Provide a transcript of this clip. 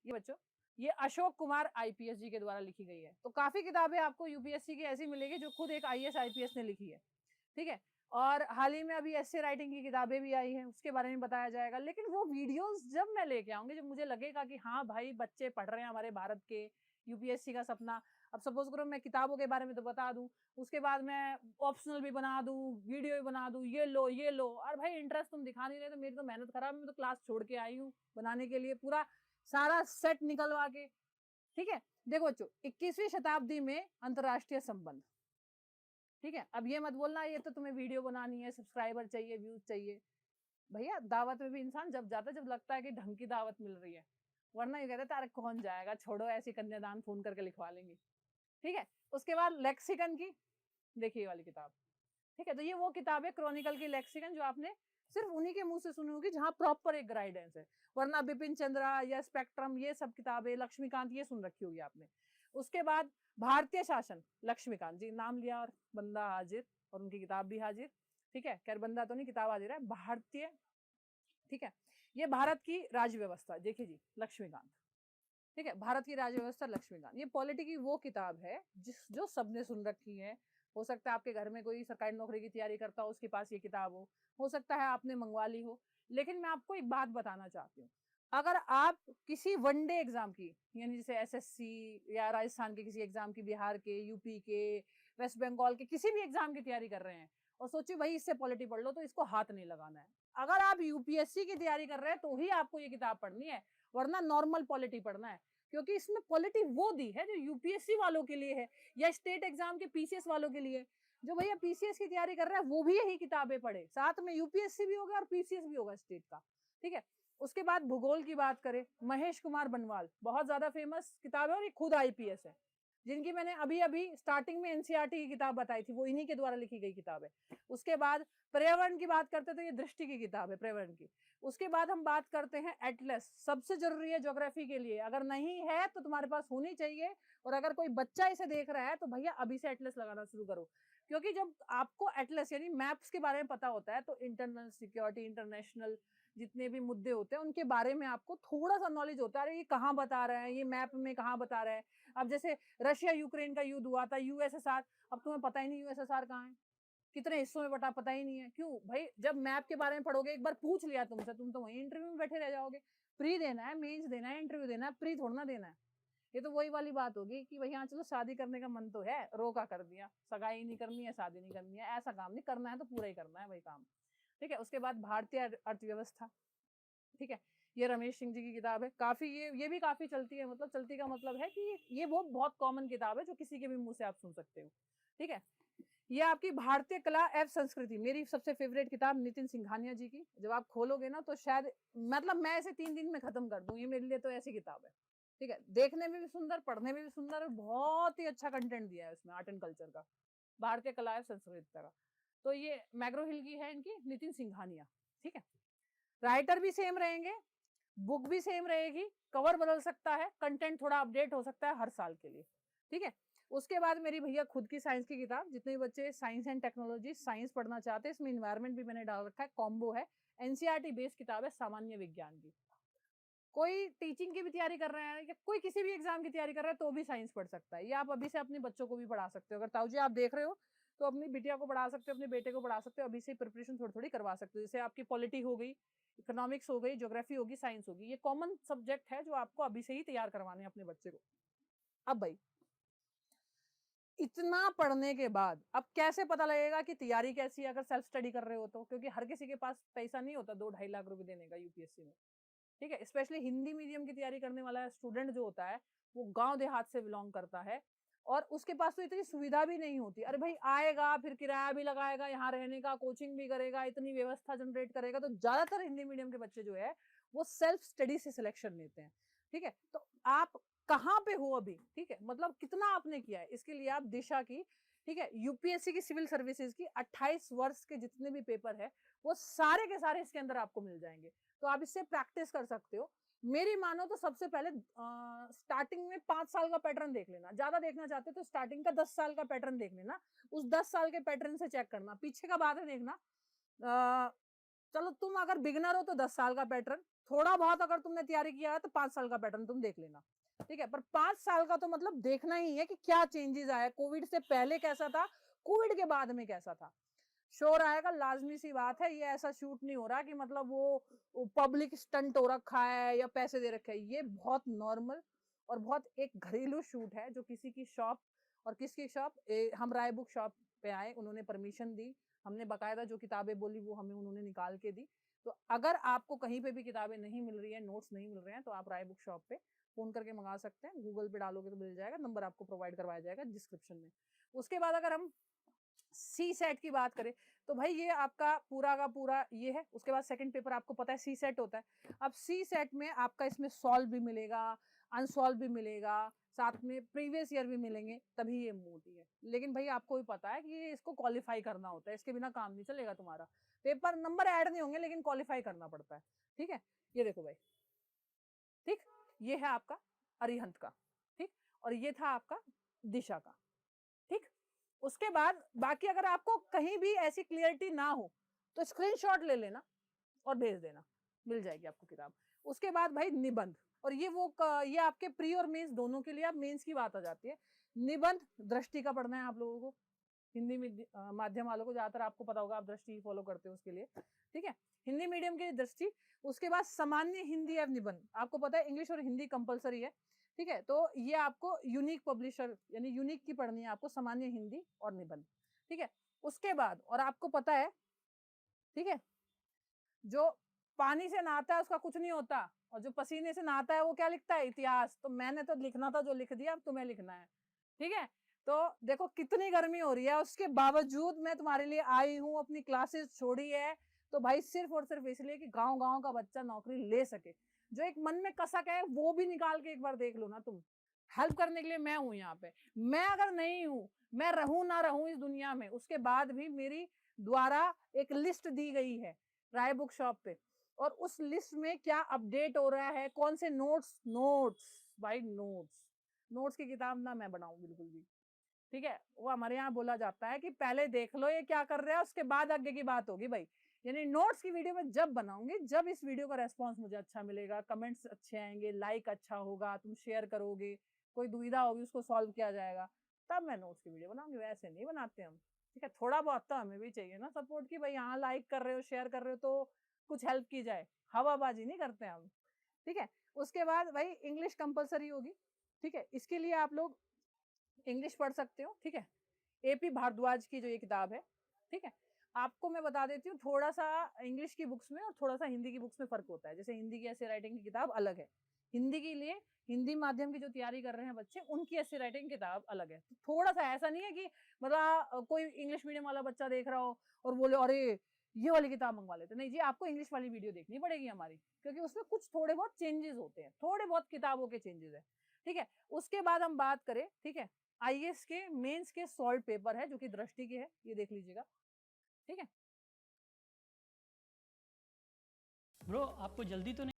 ये बच्चों, ये अशोक कुमार आईपीएस जी के द्वारा लिखी गई है। तो काफी किताबें आपको यूपीएससी की ऐसी मिलेगी जो खुद एक आईएएस आईपीएस ने लिखी है, ठीक है। और हाल ही में अभी एस्से राइटिंग की किताबें भी आई हैं, उसके बारे में बताया जाएगा। लेकिन वो वीडियोस जब मैं लेके आऊंगी, जब मुझे लगेगा कि हाँ भाई बच्चे पढ़ रहे हैं हमारे भारत के, यूपीएससी का सपना। अब सपोज करो मैं किताबों के बारे में तो बता दूं, उसके बाद मैं ऑप्शनल भी बना दूं, वीडियो भी बना दूं, ये लो। और भाई इंटरेस्ट तुम दिखा नहीं रहे तो मेरी तो मेहनत खराब है, मैं तो क्लास छोड़ के आई हूँ बनाने के लिए पूरा सारा सेट निकलवा के, ठीक है। देखो बच्चों, 21वीं शताब्दी में अंतरराष्ट्रीय संबंध, ठीक है। अब ये मत बोलना ये तो तुम्हें वीडियो बनानी है, सब्सक्राइबर चाहिए, व्यूज चाहिए। भैया दावत में भी इंसान जब जाता है जब लगता है कि ढंग की दावत मिल रही है, वरना ये कहते तारे कौन जाएगा, छोड़ो ऐसी कन्यादान फोन करके लिखवा लेंगे, ठीक है। उसके बाद लेक्सिकन की देखिए वाली किताब, ठीक है। तो ये वो किताब है क्रॉनिकल की लेक्सिकन, जो आपने सिर्फ उन्हीं के मुंह से सुनी होगी जहां प्रॉपर एक गाइडेंस है। वरना बिपिन चंद्रा या स्पेक्ट्रम ये सब किताबें, लक्ष्मीकांत ये सुन रखी होगी आपने। उसके बाद भारतीय शासन, लक्ष्मीकांत जी नाम लिया और बंदा हाजिर, और उनकी किताब भी हाजिर, ठीक है। खैर बंदा तो नहीं, किताब हाजिर है, भारतीय, ठीक है। ये भारत की राज्य व्यवस्था देखिए जी, लक्ष्मीकांत, ठीक है। भारत की राज्य व्यवस्था लक्ष्मीकांत, ये पॉलिटी की वो किताब है जो सबने सुन रखी है। हो सकता है आपके घर में कोई सरकारी नौकरी की तैयारी करता हो, उसके पास ये किताब हो सकता है आपने मंगवा ली हो। लेकिन मैं आपको एक बात बताना चाहती हूँ, अगर आप किसी वनडे एग्जाम की, यानी जैसे एसएससी या राजस्थान के किसी एग्जाम की, बिहार के, यूपी के, वेस्ट बंगाल के किसी भी एग्जाम की तैयारी कर रहे हैं और सोचिए भाई इससे पॉलिटी पढ़ लो, तो इसको हाथ नहीं लगाना है। अगर आप यूपीएससी की तैयारी कर रहे हैं तो ही आपको ये किताब पढ़नी है, वरना नॉर्मल पॉलिटी पढ़ना है। क्योंकि इसमें पॉलिटी वो दी है जो यूपीएससी वालों के लिए है, या स्टेट एग्जाम के पीसीएस वालों के लिए। जो भैया पीसीएस की तैयारी कर रहा है वो भी यही किताबें पढ़े, साथ में यूपीएससी भी होगा और पीसीएस भी होगा स्टेट का, ठीक है। उसके बाद भूगोल की बात करें, महेश कुमार बनवाल, बहुत ज्यादा फेमस किताब है और ये खुद आईपीएस है, जिनकी मैंने अभी अभी स्टार्टिंग में एनसीईआरटी की किताब बताई थी, वो इन्हीं के द्वारा लिखी गई किताब है। उसके बाद पर्यावरण की बात करते तो ये दृष्टि की किताब है, पर्यावरण की। उसके बाद हम बात करते हैं एटलस, सबसे जरूरी है ज्योग्राफी के लिए, अगर नहीं है तो तुम्हारे पास होनी चाहिए। और अगर कोई बच्चा इसे देख रहा है तो भैया अभी से एटलस लगाना शुरू करो। क्योंकि जब आपको एटलस यानी मैप्स के बारे में पता होता है तो इंटरनल सिक्योरिटी, इंटरनेशनल जितने भी मुद्दे होते हैं उनके बारे में आपको थोड़ा सा नॉलेज होता है, ये कहाँ बता रहा है, ये मैप में कहाँ बता रहा है। अब जैसे रशिया यूक्रेन का युद्ध हुआ था, यूएसएसआर, अब तुम्हें पता ही नहीं यूएसएसआर कहाँ है, कितने हिस्सों में बटा, पता ही नहीं है। क्यों भाई, जब मैप के बारे में पढ़ोगे, एक बार पूछ लिया तुमसे, तुम तो वहीं इंटरव्यू में बैठे रह जाओगे। प्री देना है, मेंस देना है, इंटरव्यू देना है, प्री थोड़ा ना देना है। ये तो वही वाली बात होगी कि भैया चलो शादी करने का मन तो है, रोका कर दिया, सगाई नहीं करनी है, शादी नहीं करनी है, ऐसा काम नहीं करना है तो पूरा ही करना है भाई काम, ठीक है। उसके बाद भारतीय अर्थव्यवस्था, ठीक है। ये रमेश सिंह जी की किताब है, काफी ये भी काफी चलती है, मतलब चलती का मतलब है कि ये वो बहुत कॉमन किताब है जो किसी के भी मुंह से आप सुन सकते हो, ठीक है। ये आपकी भारतीय कला एवं संस्कृति, मेरी सबसे फेवरेट किताब नितिन सिंघानिया जी की, जब आप खोलोगे ना तो शायद मतलब मैं इसे 3 दिन में खत्म कर दूं, ये मेरे लिए तो ऐसी किताब है, ठीक है। देखने में भी सुंदर, पढ़ने में भी सुंदर, और बहुत ही अच्छा कंटेंट दिया है उसमें आर्ट एंड कल्चर का, भारतीय कला एवं संस्कृति का। तो ये मैग्रो हिल की है, इनकी नितिन सिंघानिया, ठीक है। राइटर भी सेम रहेंगे, बुक भी सेम रहेगी, कवर बदल सकता है, कंटेंट थोड़ा अपडेट हो सकता है हर साल के लिए, ठीक है। उसके बाद मेरी भैया खुद की साइंस की किताब, जितने भी बच्चे साइंस एंड टेक्नोलॉजी साइंस पढ़ना चाहते हैं, इसमें इन्वायरमेंट भी मैंने डाल रखा है, कॉम्बो है, एनसीईआरटी बेस्ड किताब है, सामान्य विज्ञान की। कोई टीचिंग की भी तैयारी कर रहे हैं या कोई किसी भी एग्जाम की तैयारी कर रहा है तो भी साइंस पढ़ सकता है। ये आप अभी से अपने बच्चों को भी पढ़ा सकते हो, अगर ताऊ जी आप देख रहे हो तो अपनी बिटिया को पढ़ा सकते हो, अपने बेटे को पढ़ा सकते हो, अभी से प्रिपरेशन थोड़ी थोड़ी करवा सकते हो। जैसे आपकी पॉलिटी हो गई, इकोनॉमिक्स हो गई, ज्योग्राफी होगी, साइंस होगी, ये कॉमन सब्जेक्ट है जो आपको अभी से ही तैयार करवाने हैं अपने बच्चे को। अब भाई इतना पढ़ने के बाद अब कैसे पता लगेगा कि तैयारी कैसी है, अगर सेल्फ स्टडी कर रहे हो तो, क्योंकि हर किसी के पास पैसा नहीं होता 2-2.5 लाख रुपए देने का यूपीएससी में, ठीक है। स्पेशली हिंदी मीडियम की तैयारी करने वाला स्टूडेंट जो होता है वो गांव देहात से बिलोंग करता है, और उसके पास तो इतनी सुविधा भी नहीं होती। अरे भाई आएगा, फिर किराया भी लगाएगा, यहाँ रहने का, कोचिंग भी करेगा, इतनी व्यवस्था जनरेट करेगा, तो ज्यादातर हिंदी मीडियम के बच्चे जो है वो सेल्फ स्टडी से सिलेक्शन लेते हैं, ठीक है। तो आप कहाँ पे हो अभी, ठीक है, मतलब कितना आपने किया है, इसके लिए आप दिशा की, ठीक है, यूपीएससी की सिविल सर्विसेज की 28 वर्ष के जितने भी पेपर है वो सारे के सारे इसके अंदर आपको मिल जाएंगे। तो आप इससे प्रैक्टिस कर सकते हो। मेरी मानो तो सबसे पहले स्टार्टिंग में 5 साल का पैटर्न देख लेना, ज्यादा देखना चाहते हो तो स्टार्टिंग का 10 साल का पैटर्न देख लेना, उस 10 साल के पैटर्न से चेक करना, पीछे का बाद में देखना। चलो तुम अगर बिगनर हो तो 10 साल का पैटर्न, थोड़ा बहुत अगर तुमने तैयारी किया है तो 5 साल का पैटर्न तुम देख लेना, ठीक है। पर 5 साल का तो मतलब देखना ही है कि क्या चेंजेस आया, कोविड से पहले कैसा था, कोविड के बाद में कैसा था। शोर आएगा, लाजमी सी बात है। ये ऐसा शूट नहीं हो रहा कि मतलब वो पब्लिक स्टंट हो रखा है या पैसे दे रखे हैं। ये बहुत नॉर्मल और बहुत एक घरेलू शूट है, जो किसी की शॉप, और किसकी शॉप, हम राय बुक शॉप पे आए, उन्होंने परमिशन दी, हमने बकायदा जो किताबें बोली वो हमें उन्होंने निकाल के दी। तो अगर आपको कहीं पे भी किताबें नहीं मिल रही है, नोट्स नहीं मिल रहे हैं, तो आप राय बुक शॉप पे फोन करके मंगा सकते हैं। गूगल पे डालोगे तो मिल जाएगा, नंबर आपको प्रोवाइड करवाया जाएगा डिस्क्रिप्शन में। उसके बाद अगर हम सी सेट की बात करें तो भाई ये आपका पूरा का पूरा ये है। उसके बाद सेकंड पेपर आपको पता है सी सेट होता है। अब सी सेट में आपका इसमें सॉल्व भी मिलेगा, अनसॉल्व भी मिलेगा, साथ में प्रीवियस ईयर भी मिलेंगे, तभी ये मोटी है। लेकिन भाई आपको भी पता है कि ये इसको क्वालिफाई करना होता है, इसके बिना काम नहीं चलेगा तुम्हारा। पेपर नंबर ऐड नहीं होंगे लेकिन क्वालिफाई करना पड़ता है, ठीक है। ये देखो भाई, ठीक, ये है आपका अरिहंत का, ठीक, और ये था आपका दिशा का, ठीक। उसके बाद बाकी अगर आपको कहीं भी ऐसी क्लियरिटी ना हो तो स्क्रीनशॉट ले लेना और भेज देना, मिल जाएगी आपको किताब। उसके बाद भाई निबंध, और ये आपके प्री और मेंस दोनों के लिए। आप मेंस की बात आ जाती है, निबंध दृष्टि का पढ़ना है आप लोगों को, हिंदी माध्यम वालों को, ज्यादातर आपको पता होगा, आप दृष्टि फॉलो करते हो उसके लिए, ठीक है। हिंदी मीडियम के लिए दृष्टि। उसके बाद सामान्य हिंदी एवं निबंध, आपको पता है इंग्लिश और हिंदी कंपलसरी है, ठीक है। तो ये आपको यूनिक पब्लिशर यानी यूनिक की पढ़नी है आपको, सामान्य हिंदी और निबंध, ठीक है। उसके बाद और आपको पता है, ठीक है, जो पानी से नहाता है उसका कुछ नहीं होता, और जो पसीने से नहाता है वो क्या लिखता है, इतिहास। तो मैंने तो लिखना था जो लिख दिया, अब तुम्हें लिखना है, ठीक है। तो देखो कितनी गर्मी हो रही है, उसके बावजूद मैं तुम्हारे लिए आई हूँ, अपनी क्लासेस छोड़ी है, तो भाई सिर्फ और सिर्फ इसलिए कि गांव गांव का बच्चा नौकरी ले सके। जो एक मन में कसक है वो भी निकाल के एक बार देख लो ना तुम। हेल्प करने के लिए मैं हूं यहाँ पे। मैं अगर नहीं हूं, मैं रहूं ना रहूं इस दुनिया में, उसके बाद भी मेरी द्वारा एक लिस्ट दी गई है राय बुक शॉप पे, और उस लिस्ट में क्या अपडेट हो रहा है, कौन से नोट्स भाई, नोट्स की किताब ना मैं बनाऊं बिल्कुल भी, ठीक है। वो हमारे यहाँ बोला जाता है कि पहले देख लो ये क्या कर रहा है, उसके बाद आगे की बात होगी भाई। यानी नोट्स की वीडियो में जब बनाऊंगी, जब इस वीडियो का रेस्पॉन्स मुझे अच्छा मिलेगा, कमेंट्स अच्छे आएंगे, लाइक अच्छा होगा, तुम शेयर करोगे, कोई दुविधा होगी उसको सॉल्व किया जाएगा, तब मैं नोट्स की वीडियो बनाऊंगी। वैसे नहीं बनाते हम, ठीक है। थोड़ा बहुत तो हमें भी चाहिए ना सपोर्ट की, भाई हाँ लाइक कर रहे हो, शेयर कर रहे हो तो कुछ हेल्प की जाए, हवाबाजी नहीं करते हम, ठीक है। उसके बाद भाई इंग्लिश कंपलसरी होगी, ठीक है। इसके लिए आप लोग इंग्लिश पढ़ सकते हो, ठीक है। एपी भारद्वाज की जो ये किताब है, ठीक है। आपको मैं बता देती हूँ, थोड़ा सा इंग्लिश की बुक्स में और थोड़ा सा हिंदी की बुक्स में फर्क होता है। जैसे हिंदी की ऐसे राइटिंग की किताब अलग है, हिंदी के लिए हिंदी माध्यम की जो तैयारी कर रहे हैं बच्चे, उनकी ऐसे राइटिंग किताब अलग है। तो थोड़ा सा ऐसा नहीं है कि मतलब कोई इंग्लिश मीडियम वाला बच्चा देख रहा हो और बोले अरे ये वाली किताब मंगवा लेते, नहीं जी, आपको इंग्लिश वाली वीडियो देखनी पड़ेगी हमारी, क्योंकि उसमें कुछ थोड़े बहुत चेंजेस होते हैं, थोड़े बहुत किताबों के चेंजेस है, ठीक है। उसके बाद हम बात करें, ठीक है, आईएएस के मेंस के सॉल्व पेपर है जो कि दृष्टि के है, ये देख लीजिएगा, ठीक है। ब्रो आपको जल्दी तो नहीं